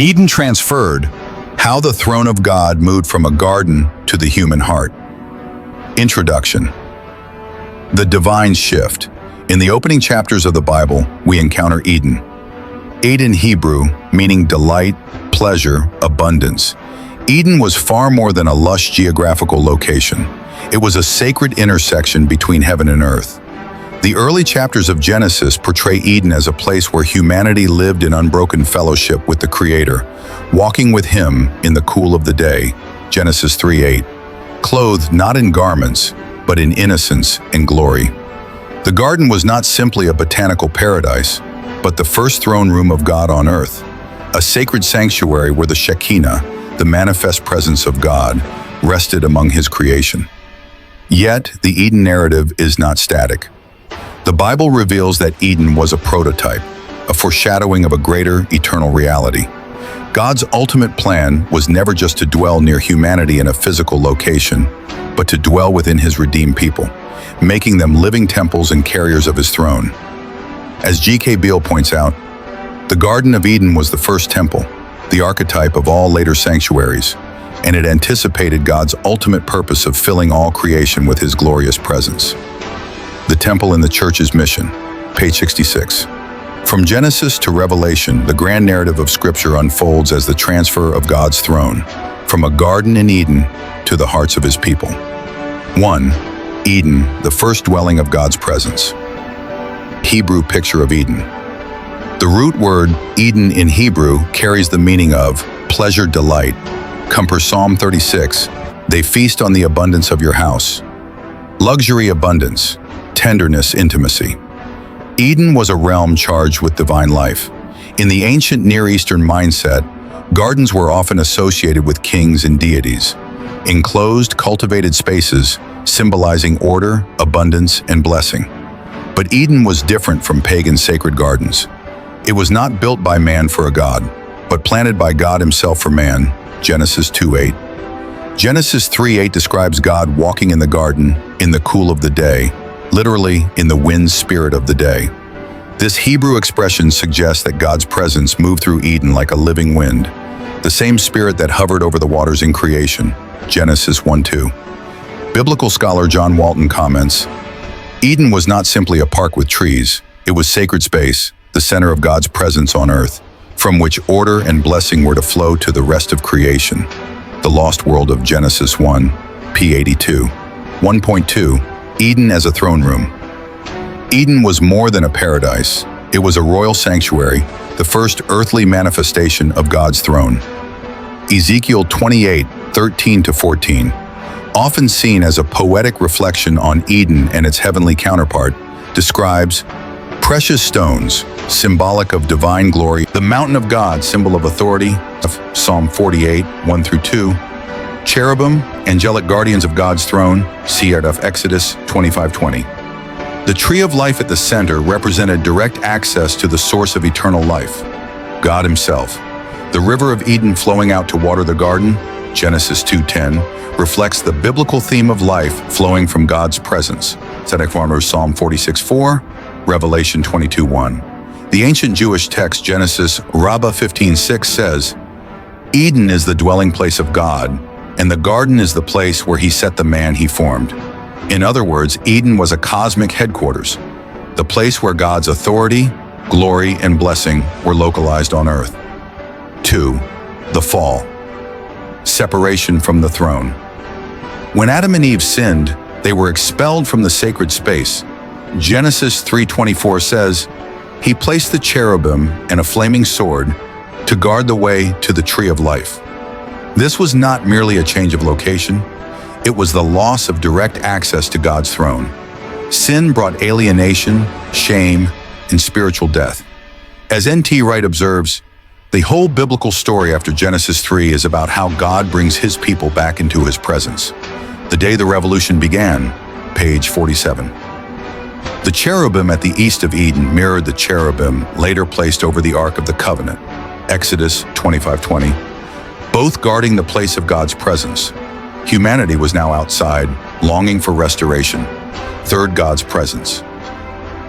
Eden transferred, how the throne of God moved from a garden to the human heart. Introduction. The divine shift. In the opening chapters of the Bible, we encounter Eden. Eden Hebrew, meaning delight, pleasure, abundance. Eden was far more than a lush geographical location. It was a sacred intersection between heaven and earth. The early chapters of Genesis portray Eden as a place where humanity lived in unbroken fellowship with the Creator, walking with Him in the cool of the day. Genesis 3:8. Clothed not in garments, but in innocence and glory. The garden was not simply a botanical paradise, but the first throne room of God on earth, a sacred sanctuary where the Shekinah, the manifest presence of God, rested among His creation. Yet, the Eden narrative is not static. The Bible reveals that Eden was a prototype, a foreshadowing of a greater, eternal reality. God's ultimate plan was never just to dwell near humanity in a physical location, but to dwell within His redeemed people, making them living temples and carriers of His throne. As G.K. Beale points out, the Garden of Eden was the first temple, the archetype of all later sanctuaries, and it anticipated God's ultimate purpose of filling all creation with His glorious presence. The Temple in the Church's Mission, page 66. From Genesis to Revelation, the grand narrative of Scripture unfolds as the transfer of God's throne, from a garden in Eden to the hearts of His people. 1. Eden, the first dwelling of God's presence. Hebrew picture of Eden. The root word Eden in Hebrew carries the meaning of pleasure, delight. Compare Psalm 36, they feast on the abundance of your house. Luxury, abundance, tenderness, intimacy. Eden was a realm charged with divine life. In the ancient Near Eastern mindset, gardens were often associated with kings and deities. Enclosed, cultivated spaces symbolizing order, abundance, and blessing. But Eden was different from pagan sacred gardens. It was not built by man for a god, but planted by God Himself for man. Genesis 2:8. Genesis 3:8 describes God walking in the garden in the cool of the day, literally in the wind spirit of the day. This Hebrew expression suggests that God's presence moved through Eden like a living wind, the same spirit that hovered over the waters in creation. Genesis 1:2. Biblical scholar John Walton comments, Eden was not simply a park with trees, it was sacred space, the center of God's presence on earth, from which order and blessing were to flow to the rest of creation. The lost world of Genesis 1, p. 82. 1.2. Eden as a throne room. Eden was more than a paradise. It was a royal sanctuary, the first earthly manifestation of God's throne. Ezekiel 28:13-14, often seen as a poetic reflection on Eden and its heavenly counterpart, describes precious stones, symbolic of divine glory, the mountain of God, symbol of authority, of Psalm 48, 1-2, cherubim, angelic guardians of God's throne, see out of Exodus 25:20. The tree of life at the center represented direct access to the source of eternal life, God Himself. The river of Eden flowing out to water the garden, Genesis 2:10, reflects the biblical theme of life flowing from God's presence, Psalm 46:4, Revelation 22:1. The ancient Jewish text Genesis Rabbah 15:6 says, Eden is the dwelling place of God, and the garden is the place where He set the man He formed. In other words, Eden was a cosmic headquarters, the place where God's authority, glory, and blessing were localized on earth. 2. The fall. Separation from the throne. When Adam and Eve sinned, they were expelled from the sacred space. Genesis 3:24 says, He placed the cherubim and a flaming sword to guard the way to the tree of life. This was not merely a change of location, it was the loss of direct access to God's throne. Sin brought alienation, shame, and spiritual death. As N.T. Wright observes, the whole biblical story after Genesis 3 is about how God brings His people back into His presence. The day the revolution began, page 47. The cherubim at the east of Eden mirrored the cherubim later placed over the Ark of the Covenant, Exodus 25:20, both guarding the place of God's presence. Humanity was now outside, longing for restoration. 3rd, God's presence.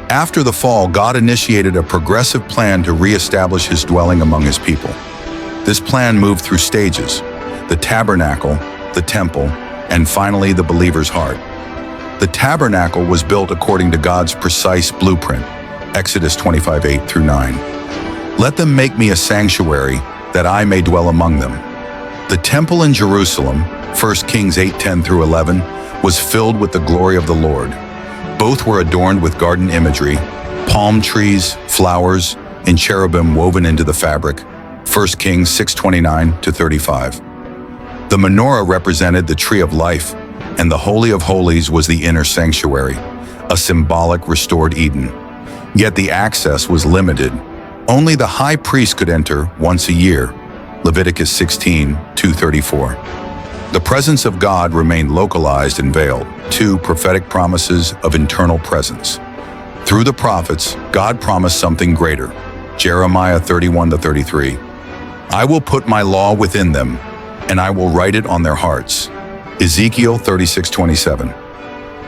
After the fall, God initiated a progressive plan to reestablish His dwelling among His people. This plan moved through stages: the tabernacle, the temple, and finally the believer's heart. The tabernacle was built according to God's precise blueprint, Exodus 25:8 through 9. Let them make me a sanctuary, that I may dwell among them. The temple in Jerusalem, 1 Kings 8:10 through 11, was filled with the glory of the Lord. Both were adorned with garden imagery, palm trees, flowers, and cherubim woven into the fabric, 1 Kings 6:29 to 35. The menorah represented the tree of life, and the Holy of Holies was the inner sanctuary, a symbolic restored Eden. Yet the access was limited. Only the high priest could enter once a year, Leviticus 16:2-34. The presence of God remained localized and veiled, two prophetic promises of internal presence. Through the prophets, God promised something greater, Jeremiah 31:33. I will put my law within them, and I will write it on their hearts, Ezekiel 36:27.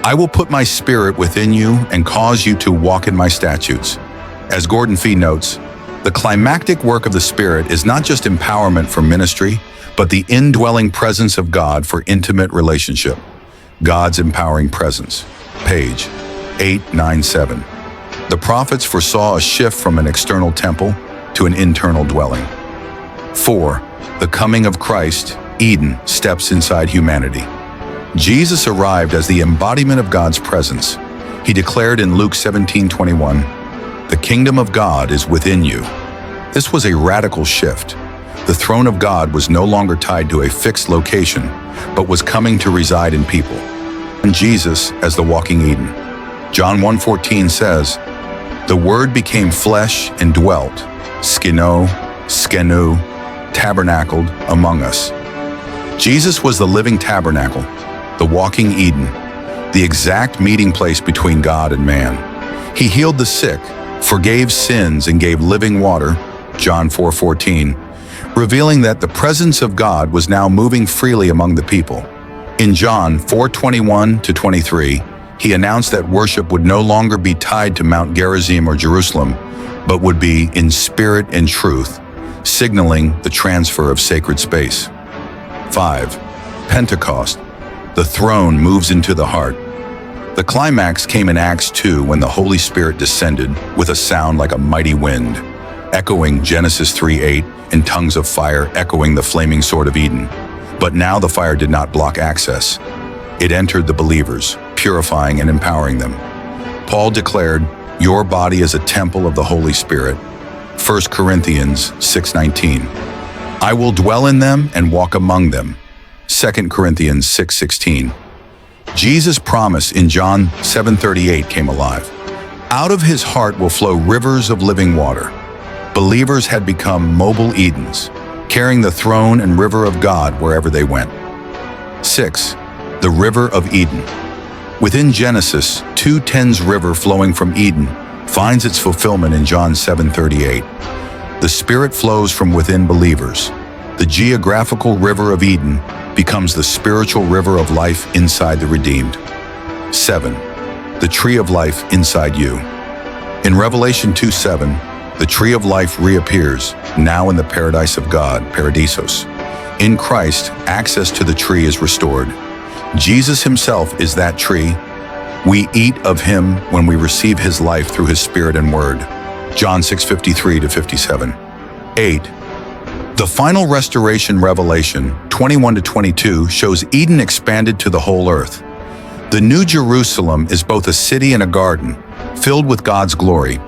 I will put my spirit within you and cause you to walk in my statutes. As Gordon Fee notes, the climactic work of the Spirit is not just empowerment for ministry, but the indwelling presence of God for intimate relationship. God's empowering presence. Page 897. The prophets foresaw a shift from an external temple to an internal dwelling. 4. The coming of Christ, Eden, steps inside humanity. Jesus arrived as the embodiment of God's presence. He declared in Luke 17:21, "The kingdom of God is within you." This was a radical shift. The throne of God was no longer tied to a fixed location, but was coming to reside in people. And Jesus as the walking Eden. John 1:14 says, "The Word became flesh and dwelt, skenu, tabernacled among us." Jesus was the living tabernacle, the walking Eden, the exact meeting place between God and man. He healed the sick, forgave sins, and gave living water, John 4:14, revealing that the presence of God was now moving freely among the people. In John 4:21-23, he announced that worship would no longer be tied to Mount Gerizim or Jerusalem, but would be in spirit and truth, signaling the transfer of sacred space. 5. Pentecost. The throne moves into the heart. The climax came in Acts 2 when the Holy Spirit descended with a sound like a mighty wind, echoing Genesis 3:8, and tongues of fire echoing the flaming sword of Eden. But now the fire did not block access. It entered the believers, purifying and empowering them. Paul declared, "Your body is a temple of the Holy Spirit," 1 Corinthians 6:19. "I will dwell in them and walk among them," 2 Corinthians 6:16. Jesus' promise in John 7:38 came alive. Out of his heart will flow rivers of living water. Believers had become mobile Edens, carrying the throne and river of God wherever they went. 6. The River of Eden. Within Genesis, 2:10's river flowing from Eden finds its fulfillment in John 7:38. The Spirit flows from within believers. The geographical river of Eden becomes the spiritual river of life inside the redeemed. 7. The tree of life inside you. In Revelation 2:7, the tree of life reappears, now in the paradise of God, paradisos. In Christ, access to the tree is restored. Jesus himself is that tree. We eat of him when we receive his life through his Spirit and word. John 6:53-57. 8. The final restoration revelation, 21-22, shows Eden expanded to the whole earth. The New Jerusalem is both a city and a garden, filled with God's glory.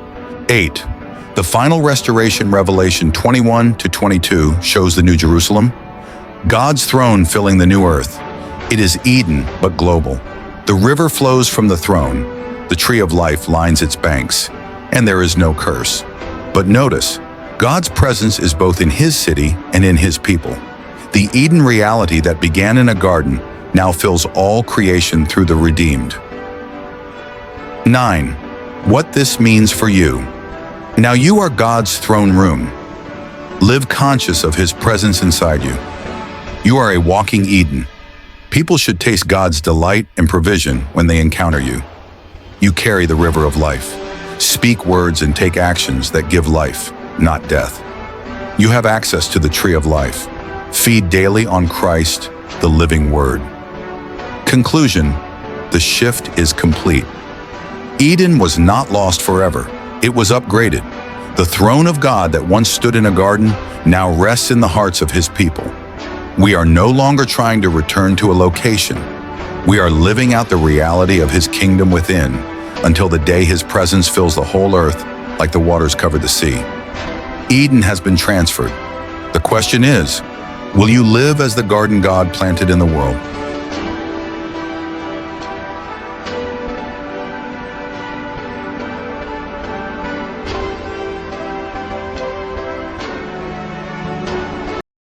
8. The final restoration revelation, 21-22, shows the New Jerusalem, God's throne filling the new earth. It is Eden, but global. The river flows from the throne. The tree of life lines its banks, and there is no curse. But notice, God's presence is both in his city and in his people. The Eden reality that began in a garden now fills all creation through the redeemed. 9. What this means for you. Now you are God's throne room. Live conscious of his presence inside you. You are a walking Eden. People should taste God's delight and provision when they encounter you. You carry the river of life. Speak words and take actions that give life, not death. You have access to the tree of life. Feed daily on Christ, the living Word. Conclusion: the shift is complete. Eden was not lost forever. It was upgraded. The throne of God that once stood in a garden now rests in the hearts of His people. We are no longer trying to return to a location. We are living out the reality of His kingdom within until the day His presence fills the whole earth like the waters cover the sea. Eden has been transferred. The question is, will you live as the garden God planted in the world?